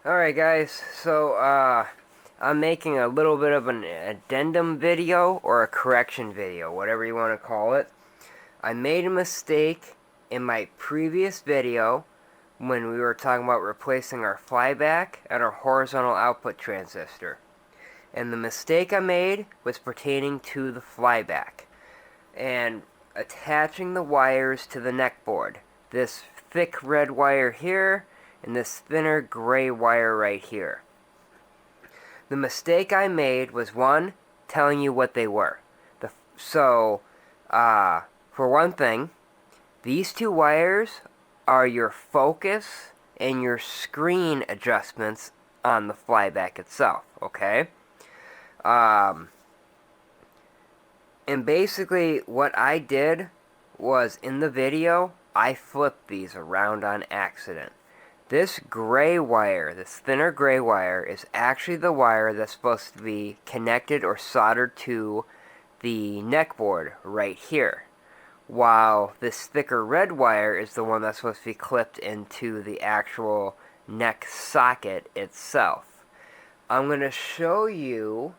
Alright guys, so I'm making a little bit of an addendum video or a correction video, whatever you want to call it. I made a mistake in my previous video when we were talking about replacing our flyback and our horizontal output transistor. And the mistake I made was pertaining to the flyback and attaching the wires to the neck board. This thick red wire here and this thinner gray wire right here. The mistake I made was, one, telling you what they were. For one thing, these two wires are your focus and your screen adjustments on the flyback itself, okay? And basically what I did was, in the video, I flipped these around on accident. This gray wire, this thinner gray wire, is actually the wire that's supposed to be connected or soldered to the neck board right here, while this thicker red wire is the one that's supposed to be clipped into the actual neck socket itself. I'm going to show you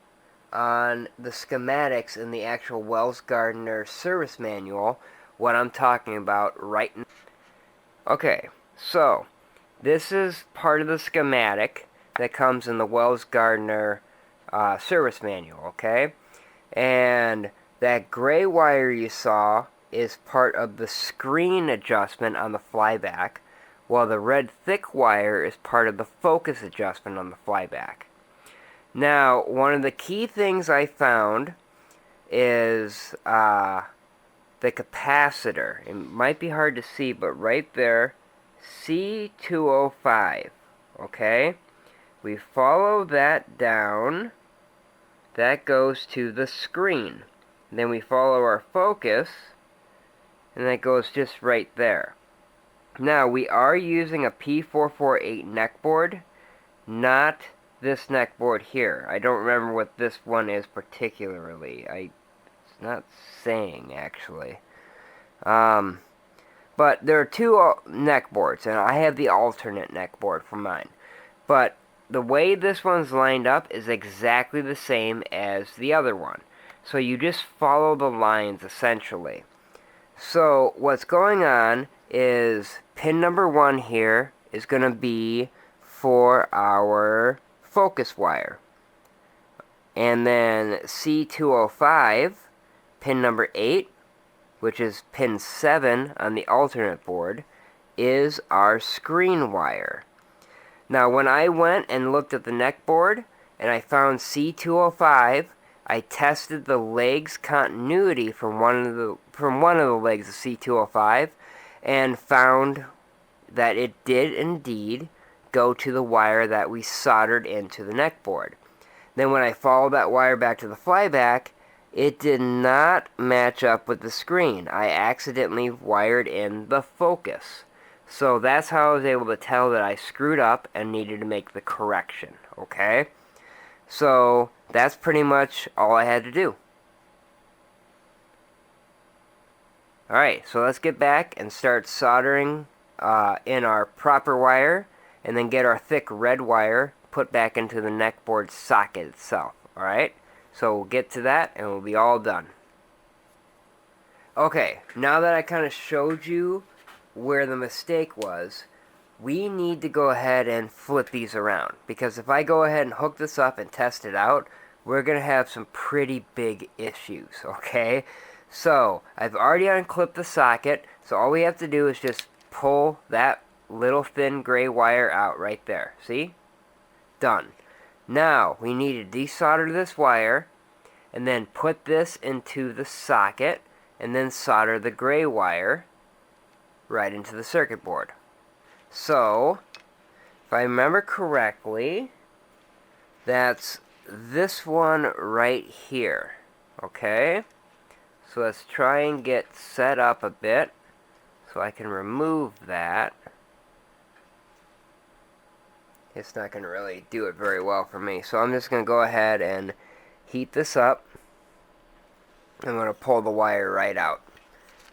on the schematics in the actual Wells Gardner service manual what I'm talking about right now. Okay, so this is part of the schematic that comes in the Wells Gardner service manual, okay? And that gray wire you saw is part of the screen adjustment on the flyback, while the red thick wire is part of the focus adjustment on the flyback. Now, one of the key things I found is the capacitor. It might be hard to see, but right there, C205, okay? We follow that down. That goes to the screen. Then we follow our focus, and that goes just right there. Now, we are using a P448 neck board, not this neck board here. I don't remember what this one is particularly. It's not saying, actually. But there are two neck boards, and I have the alternate neck board for mine. But the way this one's lined up is exactly the same as the other one. So you just follow the lines, essentially. So what's going on is pin number 1 here is going to be for our focus wire. And then C205, pin number 8, which is pin 7 on the alternate board, is our screen wire. Now, when I went and looked at the neck board and I found C205, I tested the legs continuity from one of the legs of C205 and found that it did indeed go to the wire that we soldered into the neck board. Then when I followed that wire back to the flyback, it did not match up with the screen. I accidentally wired in the focus. So that's how I was able to tell that I screwed up and needed to make the correction, okay? So that's pretty much all I had to do. Alright, so let's get back and start soldering in our proper wire, and then get our thick red wire put back into the neck board socket itself, alright? So we'll get to that and we'll be all done. Okay, now that I kind of showed you where the mistake was, we need to go ahead and flip these around. Because if I go ahead and hook this up and test it out, we're going to have some pretty big issues, okay? So, I've already unclipped the socket, so all we have to do is just pull that little thin gray wire out right there. See? Done. Now, we need to desolder this wire, and then put this into the socket, and then solder the gray wire right into the circuit board. So, if I remember correctly, that's this one right here. Okay? So let's try and get set up a bit so I can remove that. It's not going to really do it very well for me. So I'm just going to go ahead and heat this up. I'm going to pull the wire right out.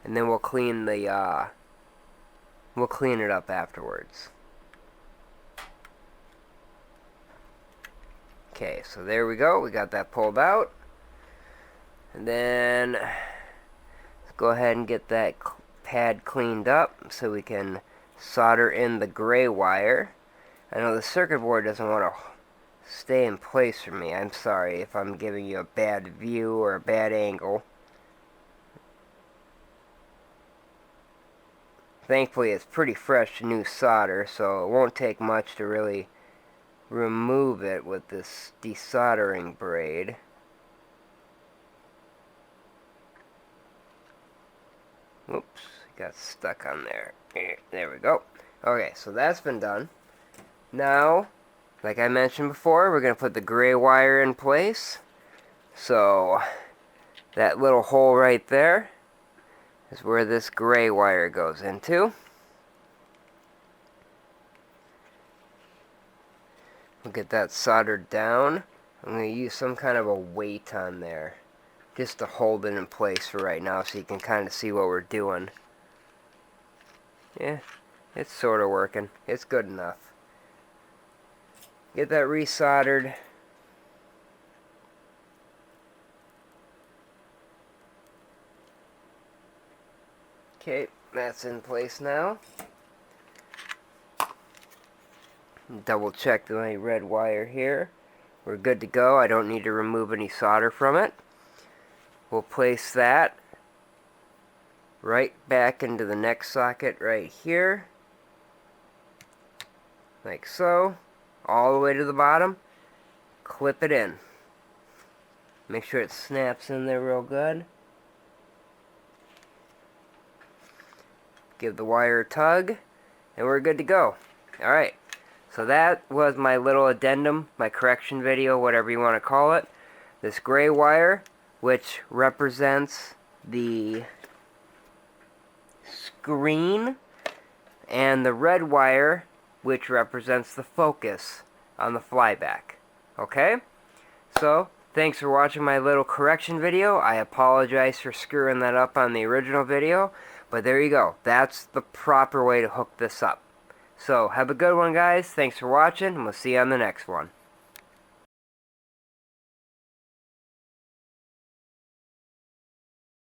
And then we'll clean it up afterwards. Okay, so there we go. We got that pulled out. And then let's go ahead and get that pad cleaned up so we can solder in the gray wire. I know the circuit board doesn't want to stay in place for me. I'm sorry if I'm giving you a bad view or a bad angle. Thankfully, it's pretty fresh new solder, so it won't take much to really remove it with this desoldering braid. Whoops, got stuck on there. There we go. Okay, so that's been done. Now, like I mentioned before, we're going to put the gray wire in place. So, that little hole right there is where this gray wire goes into. We'll get that soldered down. I'm going to use some kind of a weight on there just to hold it in place for right now so you can kind of see what we're doing. Yeah, it's sort of working. It's good enough. Get that resoldered. Okay, that's in place now. Double check the red wire here. We're good to go. I don't need to remove any solder from it. We'll place that right back into the next socket right here. Like so. All the way to the bottom. Clip it in. Make sure it snaps in there real good. Give the wire a tug. And we're good to go. Alright. So that was my little addendum, my correction video, whatever you want to call it. This gray wire, which represents the screen, and the red wire, which represents the focus on the flyback. Okay? So, thanks for watching my little correction video. I apologize for screwing that up on the original video, but there you go. That's the proper way to hook this up. So, have a good one, guys. Thanks for watching, and we'll see you on the next one.